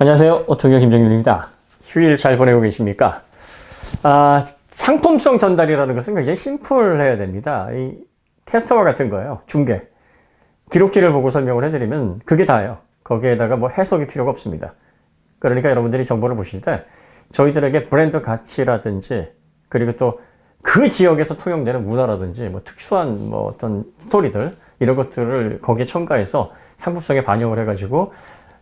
안녕하세요. 오토기어 김정윤입니다. 휴일 잘 보내고 계십니까? 상품성 전달이라는 것은 굉장히 심플해야 됩니다. 이 테스터와 같은 거예요. 중계. 기록지를 보고 설명을 해드리면 그게 다예요. 거기에다가 뭐 해석이 필요가 없습니다. 그러니까 여러분들이 정보를 보실 때 저희들에게 브랜드 가치라든지 그리고 또 그 지역에서 통용되는 문화라든지 뭐 특수한 뭐 어떤 스토리들 이런 것들을 거기에 첨가해서 상품성에 반영을 해가지고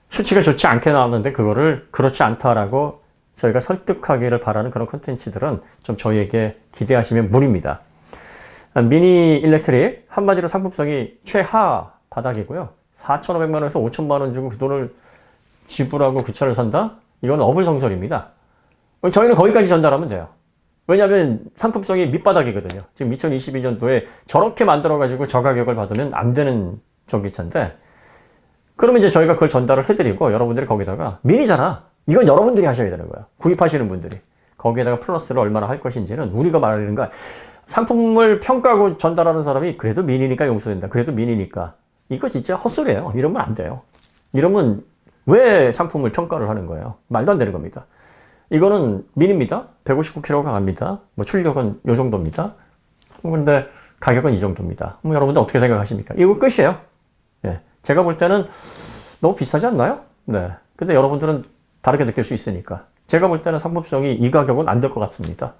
수치가 좋지 않게 나왔는데 그거를 그렇지 않다라고 저희가 설득하기를 바라는 그런 콘텐츠들은 좀 저희에게 기대하시면 무리입니다. 미니 일렉트릭 한마디로 상품성이 최하 바닥이고요. 4,500만 원에서 5천만 원 주고 그 돈을 지불하고 그 차를 산다? 이건 어불성설입니다. 저희는 거기까지 전달하면 돼요. 왜냐하면 상품성이 밑바닥이거든요. 지금 2022년도에 저렇게 만들어가지고 저 가격을 받으면 안 되는 전기차인데 그러면 이제 저희가 그걸 전달을 해드리고 여러분들이 거기다가 미니잖아. 이건 여러분들이 하셔야 되는 거예요. 구입하시는 분들이. 거기에다가 플러스를 얼마나 할 것인지는 우리가 말하는 거야. 상품을 평가하고 전달하는 사람이 그래도 미니니까 용서된다. 그래도 미니니까. 이거 진짜 헛소리예요. 이러면 안 돼요. 이러면 왜 상품을 평가를 하는 거예요? 말도 안 되는 겁니다. 이거는 미니입니다. 159km가 갑니다. 뭐 출력은 이 정도입니다. 그런데 가격은 이 정도입니다. 여러분들 어떻게 생각하십니까? 이거 끝이에요. 예. 제가 볼 때는 너무 비싸지 않나요? 네. 근데 여러분들은 다르게 느낄 수 있으니까. 제가 볼 때는 상품성이 이 가격은 안 될 것 같습니다.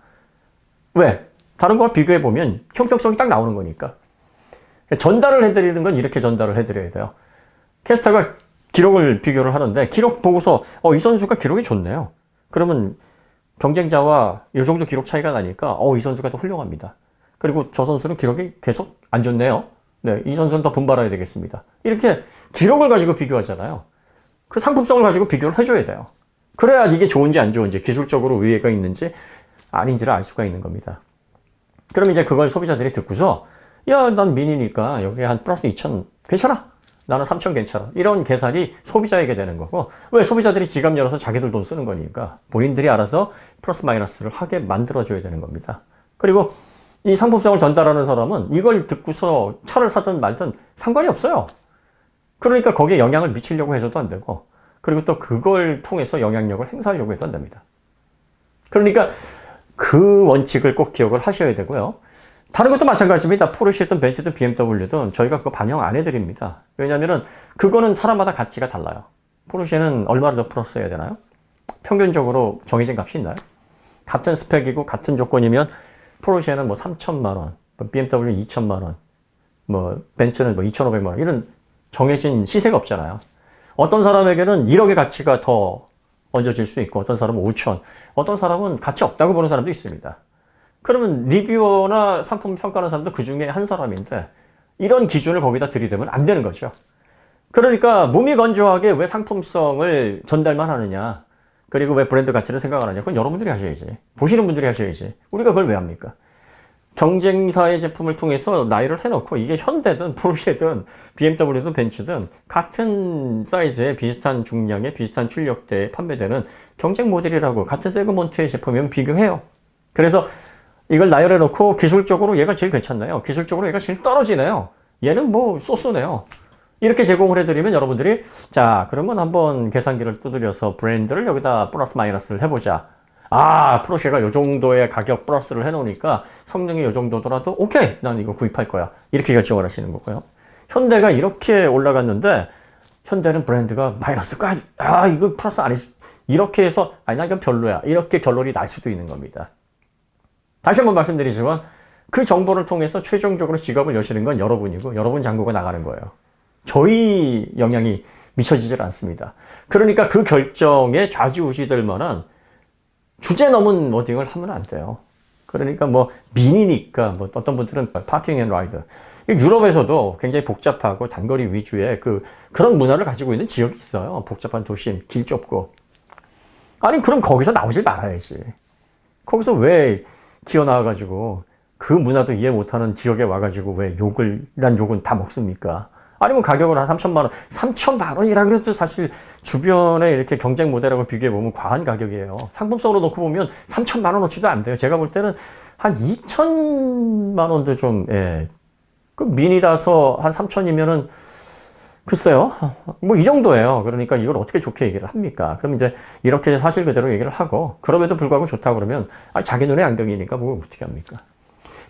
왜? 다른 거와 비교해보면 형평성이 딱 나오는 거니까. 전달을 해드리는 건 이렇게 전달을 해드려야 돼요. 캐스터가 기록을 비교를 하는데 기록 보고서 이 선수가 기록이 좋네요. 그러면 경쟁자와 이 정도 기록 차이가 나니까 이 선수가 더 훌륭합니다. 그리고 저 선수는 기록이 계속 안 좋네요. 네, 이 선수는 더 분발해야 되겠습니다. 이렇게 기록을 가지고 비교하잖아요. 그 상품성을 가지고 비교를 해줘야 돼요. 그래야 이게 좋은지 안 좋은지 기술적으로 의외가 있는지 아닌지를 알 수가 있는 겁니다. 그럼 이제 그걸 소비자들이 듣고서 야, 난 미니니까 여기 한 플러스 2,000 괜찮아. 나는 3,000 괜찮아. 이런 계산이 소비자에게 되는 거고 왜 소비자들이 지갑 열어서 자기들 돈 쓰는 거니까 본인들이 알아서 플러스 마이너스를 하게 만들어줘야 되는 겁니다. 그리고 이 상품성을 전달하는 사람은 이걸 듣고서 차를 사든 말든 상관이 없어요. 그러니까 거기에 영향을 미치려고 해서도 안 되고 그리고 또 그걸 통해서 영향력을 행사하려고 해도 안 됩니다. 그러니까 그 원칙을 꼭 기억을 하셔야 되고요. 다른 것도 마찬가지입니다. 포르쉐든 벤츠든 BMW든 저희가 그거 반영 안 해드립니다. 왜냐하면 그거는 사람마다 가치가 달라요. 포르쉐는 얼마를 더 플러스 해야 되나요? 평균적으로 정해진 값이 있나요? 같은 스펙이고 같은 조건이면 포르쉐는 뭐 3천만 원, BMW는 2천만 원, 뭐 벤츠는 뭐 2,500만 원 이런 정해진 시세가 없잖아요. 어떤 사람에게는 1억의 가치가 더 얹어질 수 있고 어떤 사람은 5천, 어떤 사람은 가치 없다고 보는 사람도 있습니다. 그러면 리뷰어나 상품 평가하는 사람도 그 중에 한 사람인데 이런 기준을 거기다 들이대면 안 되는 거죠. 그러니까 무미건조하게 왜 상품성을 전달만 하느냐 그리고 왜 브랜드 가치를 생각 안 하냐 그건 여러분들이 하셔야지. 보시는 분들이 하셔야지. 우리가 그걸 왜 합니까? 경쟁사의 제품을 통해서 나열을 해놓고 이게 현대든 포르쉐든 BMW든 벤츠든 같은 사이즈에 비슷한 중량에 비슷한 출력대에 판매되는 경쟁 모델이라고 같은 세그먼트의 제품이면 비교해요. 그래서 이걸 나열해놓고 기술적으로 얘가 제일 괜찮나요? 기술적으로 얘가 제일 떨어지네요. 얘는 뭐 소스네요. 이렇게 제공을 해드리면 여러분들이 자 그러면 한번 계산기를 두드려서 브랜드를 여기다 플러스 마이너스를 해보자. 포르쉐가 이 정도의 가격 플러스를 해놓으니까 성능이 이 정도더라도 오케이 난 이거 구입할 거야. 이렇게 결정을 하시는 거고요. 현대가 이렇게 올라갔는데 현대는 브랜드가 마이너스까지 이거 플러스 안 했어. 이렇게 해서 나 이건 별로야. 이렇게 결론이 날 수도 있는 겁니다. 다시 한번 말씀드리지만 그 정보를 통해서 최종적으로 지갑을 여시는 건 여러분이고 여러분 잔고가 나가는 거예요. 저희 영향이 미쳐지질 않습니다. 그러니까 그 결정에 좌지우지될 만한 주제 넘은 워딩을 하면 안 돼요. 그러니까 뭐 미니니까 뭐 어떤 분들은 파킹 앤 라이드 유럽에서도 굉장히 복잡하고 단거리 위주의 그런 문화를 가지고 있는 지역이 있어요. 복잡한 도심, 길 좁고 아니 그럼 거기서 나오질 말아야지. 거기서 왜 튀어나와가지고 그 문화도 이해 못하는 지역에 와가지고 왜 난 욕은 다 먹습니까? 아니면 가격을 한 3천만 원, 3천만 원이라 그래도 사실 주변에 이렇게 경쟁 모델하고 비교해보면 과한 가격이에요. 상품성으로 놓고 보면 3천만 원어치도 안 돼요. 제가 볼 때는 한 2천만 원도 좀, 그 미니라서 한 3천이면은 글쎄요. 뭐 이 정도예요. 그러니까 이걸 어떻게 좋게 얘기를 합니까? 그럼 이제 이렇게 사실 그대로 얘기를 하고 그럼에도 불구하고 좋다 그러면 자기 눈에 안경이니까 뭐 어떻게 합니까?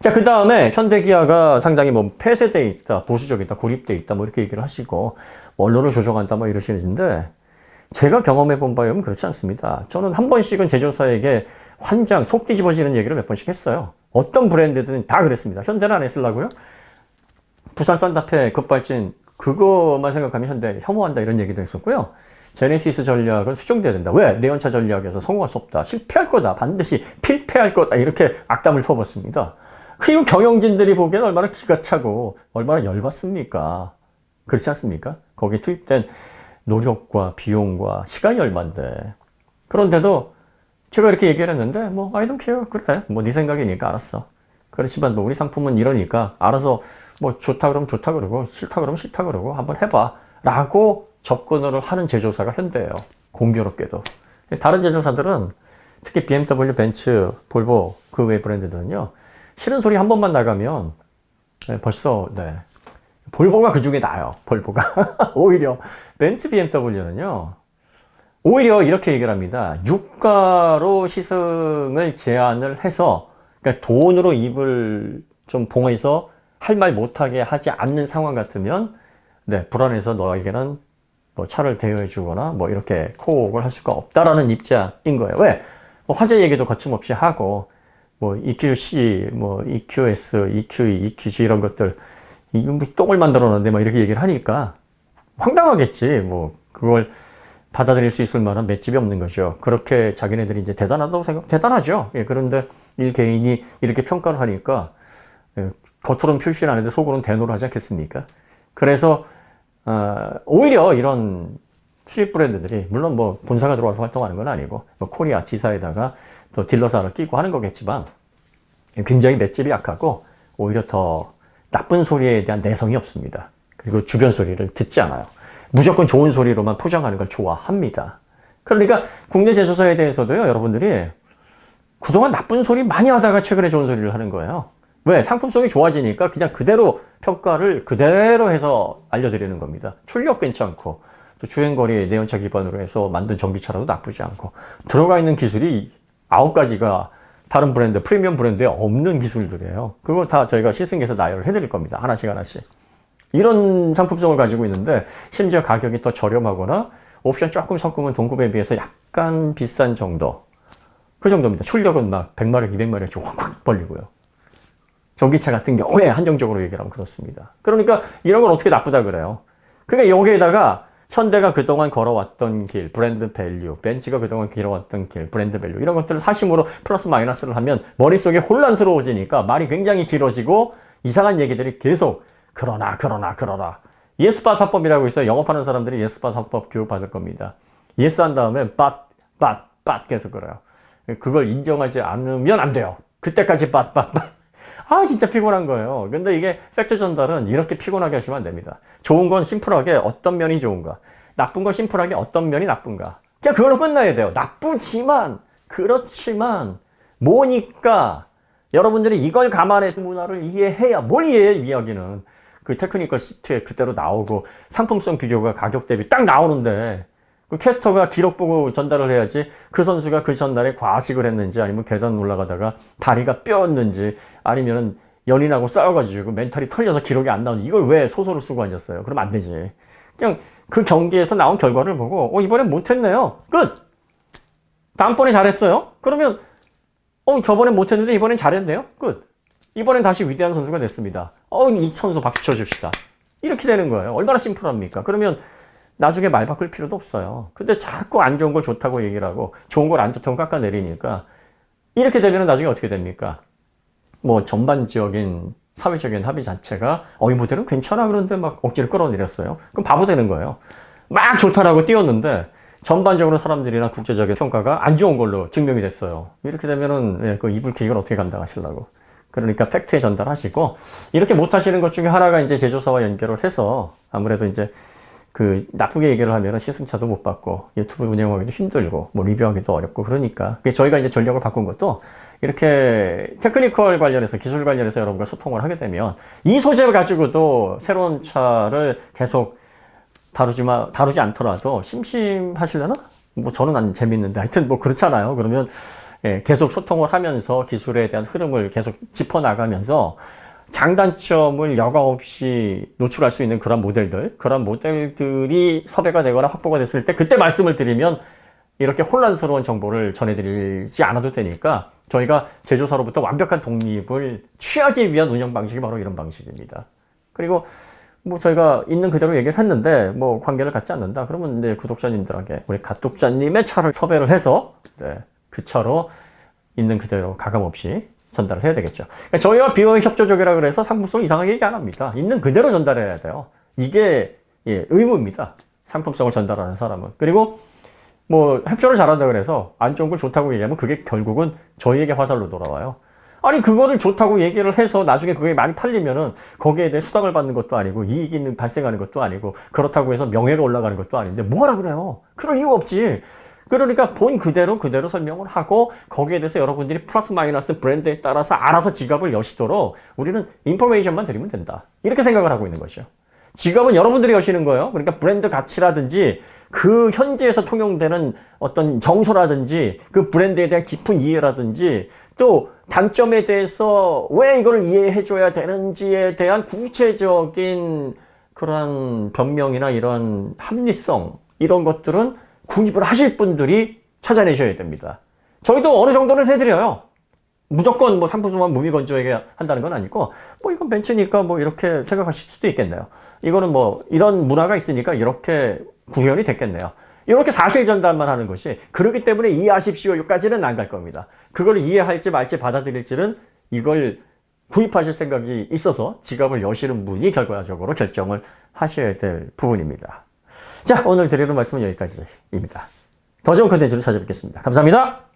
자, 그 다음에 현대기아가 상당히 뭐 폐쇄돼 있다, 보수적이다, 고립돼 있다, 뭐 이렇게 얘기를 하시고 언론을 조종한다, 뭐 이러시는데 제가 경험해 본 바에 의하면 그렇지 않습니다. 저는 한 번씩은 제조사에게 환장, 속 뒤집어지는 얘기를 몇 번씩 했어요. 어떤 브랜드든 다 그랬습니다. 현대는 안 했으려고요? 부산 산타페 급발진 그거만 생각하면 현대 혐오한다 이런 얘기도 했었고요. 제네시스 전략은 수정돼야 된다. 왜? 내연차 전략에서 성공할 수 없다. 실패할 거다. 반드시 필패할 거다. 이렇게 악담을 퍼붓습니다. 그 경영진들이 보기엔 얼마나 기가 차고 얼마나 열받습니까? 그렇지 않습니까? 거기에 투입된 노력과 비용과 시간이 얼만데. 그런데도 제가 이렇게 얘기를 했는데 뭐 I don't care. 그래. 뭐 네 생각이니까 알았어. 그렇지만 뭐 우리 상품은 이러니까 알아서 뭐 좋다 그러면 좋다 그러고 싫다 그러면 싫다 그러고 한번 해봐 라고 접근을 하는 제조사가 현대예요. 공교롭게도. 다른 제조사들은 특히 BMW, 벤츠, 볼보 그 외 브랜드들은요. 싫은 소리 한 번만 나가면 벌써 볼보가 그 중에 나요. 볼보가. 오히려 벤츠, BMW는요. 오히려 이렇게 얘기를 합니다. 유가로 시승을 제한을 해서 그러니까 돈으로 입을 좀 봉해서 할 말 못하게 하지 않는 상황 같으면 불안해서 너에게는 뭐 차를 대여해 주거나 뭐 이렇게 코옥을 할 수가 없다라는 입장인 거예요. 왜? 뭐 화재 얘기도 거침없이 하고 뭐 EQC, 뭐 EQS, EQE, EQG 이런 것들 뭐 똥을 만들어놨는데 막 이렇게 얘기를 하니까 황당하겠지. 뭐 그걸 받아들일 수 있을 만한 맷집이 없는 거죠. 그렇게 자기네들이 이제 대단하다고 대단하죠. 예, 그런데 일 개인이 이렇게 평가를 하니까 겉으로는 표시를 안 해도 속으로는 대노를 하지 않겠습니까? 그래서 오히려 이런 수입 브랜드들이 물론 뭐 본사가 들어와서 활동하는 건 아니고 뭐 코리아 지사에다가 또 딜러사를 끼고 하는 거겠지만 굉장히 맷집이 약하고 오히려 더 나쁜 소리에 대한 내성이 없습니다. 그리고 주변 소리를 듣지 않아요. 무조건 좋은 소리로만 포장하는 걸 좋아합니다. 그러니까 국내 제조사에 대해서도요, 여러분들이 그동안 나쁜 소리 많이 하다가 최근에 좋은 소리를 하는 거예요. 왜? 상품성이 좋아지니까 그냥 그대로 평가를 그대로 해서 알려드리는 겁니다. 출력 괜찮고 또 주행거리 내연차 기반으로 해서 만든 전기차라도 나쁘지 않고 들어가 있는 기술이 9가지가 다른 브랜드, 프리미엄 브랜드에 없는 기술들이에요. 그거 다 저희가 시승해서 나열을 해드릴 겁니다. 하나씩 하나씩. 이런 상품성을 가지고 있는데 심지어 가격이 더 저렴하거나 옵션 조금 섞으면 동급에 비해서 약간 비싼 정도. 그 정도입니다. 출력은 막 100마력, 200마력씩 확 벌리고요. 전기차 같은 경우에 한정적으로 얘기를 하면 그렇습니다. 그러니까 이런 걸 어떻게 나쁘다 그래요. 그러니까 여기에다가 현대가 그동안 걸어왔던 길, 브랜드 밸류, 벤츠가 그동안 걸어왔던 길, 브랜드 밸류 이런 것들을 사심으로 플러스 마이너스를 하면 머릿속에 혼란스러워지니까 말이 굉장히 길어지고 이상한 얘기들이 계속 그러나 예스팟 화법이라고 있어요. 영업하는 사람들이 예스팟 화법 교육 받을 겁니다. 예스 한 다음에 but 계속 그래요. 그걸 인정하지 않으면 안 돼요. 그때까지 but. 진짜 피곤한 거예요. 근데 이게 팩트 전달은 이렇게 피곤하게 하시면 안 됩니다. 좋은 건 심플하게 어떤 면이 좋은가. 나쁜 건 심플하게 어떤 면이 나쁜가. 그냥 그걸로 끝나야 돼요. 나쁘지만, 그렇지만, 뭐니까 여러분들이 이걸 감안해서 문화를 이해해야, 뭘 이해해, 이야기는. 그 테크니컬 시트에 그대로 나오고 상품성 비교가 가격 대비 딱 나오는데 그 캐스터가 기록 보고 전달을 해야지 그 선수가 그 전날에 과식을 했는지 아니면 계단 올라가다가 다리가 뼈였는지 아니면 연인하고 싸워가지고 멘탈이 털려서 기록이 안 나오는지 이걸 왜 소설을 쓰고 앉았어요? 그러면 안 되지. 그냥 그 경기에서 나온 결과를 보고 이번엔 못했네요. 끝! 다음번에 잘했어요? 그러면 저번엔 못했는데 이번엔 잘했네요? 끝! 이번엔 다시 위대한 선수가 됐습니다. 이 선수 박수 쳐줍시다. 이렇게 되는 거예요. 얼마나 심플합니까? 그러면 나중에 말 바꿀 필요도 없어요. 근데 자꾸 안 좋은 걸 좋다고 얘기를 하고 좋은 걸 안 좋다고 깎아내리니까 이렇게 되면 나중에 어떻게 됩니까? 뭐 전반적인 사회적인 합의 자체가 이 모델은 괜찮아 그런데 막 억지로 끌어내렸어요. 그럼 바보 되는 거예요. 막 좋다라고 띄웠는데 전반적으로 사람들이나 국제적인 평가가 안 좋은 걸로 증명이 됐어요. 이렇게 되면은 그 이불킥을 어떻게 감당하시려고. 그러니까 팩트에 전달하시고 이렇게 못하시는 것 중에 하나가 이제 제조사와 연결을 해서 아무래도 이제 그 나쁘게 얘기를 하면은 시승차도 못 받고 유튜브 운영하기도 힘들고 뭐 리뷰하기도 어렵고 그러니까 저희가 이제 전략을 바꾼 것도 이렇게 테크니컬 관련해서 기술 관련해서 여러분과 소통을 하게 되면 이 소재를 가지고도 새로운 차를 계속 다루지 않더라도 심심하시려나? 뭐 저는 안 재밌는데 하여튼 뭐 그렇잖아요. 그러면 예, 계속 소통을 하면서 기술에 대한 흐름을 계속 짚어나가면서 장단점을 여과 없이 노출할 수 있는 그런 모델들이 섭외가 되거나 확보가 됐을 때 그때 말씀을 드리면 이렇게 혼란스러운 정보를 전해드리지 않아도 되니까 저희가 제조사로부터 완벽한 독립을 취하기 위한 운영 방식이 바로 이런 방식입니다. 그리고 뭐 저희가 있는 그대로 얘기를 했는데 뭐 관계를 갖지 않는다. 그러면 이제 구독자님들에게 우리 갓독자님의 차를 섭외를 해서 네, 그 차로 있는 그대로 가감없이 전달을 해야 되겠죠. 그러니까 저희와 비용이 협조적이라 그래서 상품성 이상하게 얘기 안 합니다. 있는 그대로 전달해야 돼요. 이게 예, 의무입니다. 상품성을 전달하는 사람은. 그리고 뭐 협조를 잘한다 그래서 안 좋은 걸 좋다고 얘기하면 그게 결국은 저희에게 화살로 돌아와요. 아니 그거를 좋다고 얘기를 해서 나중에 그게 많이 팔리면은 거기에 대해 수당을 받는 것도 아니고 이익이 발생하는 것도 아니고 그렇다고 해서 명예가 올라가는 것도 아닌데 뭐하라 그래요. 그럴 이유 없지. 그러니까 본 그대로 설명을 하고 거기에 대해서 여러분들이 플러스 마이너스 브랜드에 따라서 알아서 지갑을 여시도록 우리는 인포메이션만 드리면 된다. 이렇게 생각을 하고 있는 거죠. 지갑은 여러분들이 여시는 거예요. 그러니까 브랜드 가치라든지 그 현지에서 통용되는 어떤 정서라든지 그 브랜드에 대한 깊은 이해라든지 또 단점에 대해서 왜 이걸 이해해줘야 되는지에 대한 구체적인 그런 변명이나 이런 합리성 이런 것들은 구입을 하실 분들이 찾아내셔야 됩니다. 저희도 어느 정도는 해드려요. 무조건 뭐 상품만 무미건조하게 한다는 건 아니고 뭐 이건 벤츠니까 뭐 이렇게 생각하실 수도 있겠네요. 이거는 뭐 이런 문화가 있으니까 이렇게 구현이 됐겠네요. 이렇게 사실 전달만 하는 것이 그렇기 때문에 이해하십시오 여기까지는 안 갈 겁니다. 그걸 이해할지 말지 받아들일지는 이걸 구입하실 생각이 있어서 지갑을 여시는 분이 결과적으로 결정을 하셔야 될 부분입니다. 자, 오늘 드리는 말씀은 여기까지입니다. 더 좋은 컨텐츠로 찾아뵙겠습니다. 감사합니다.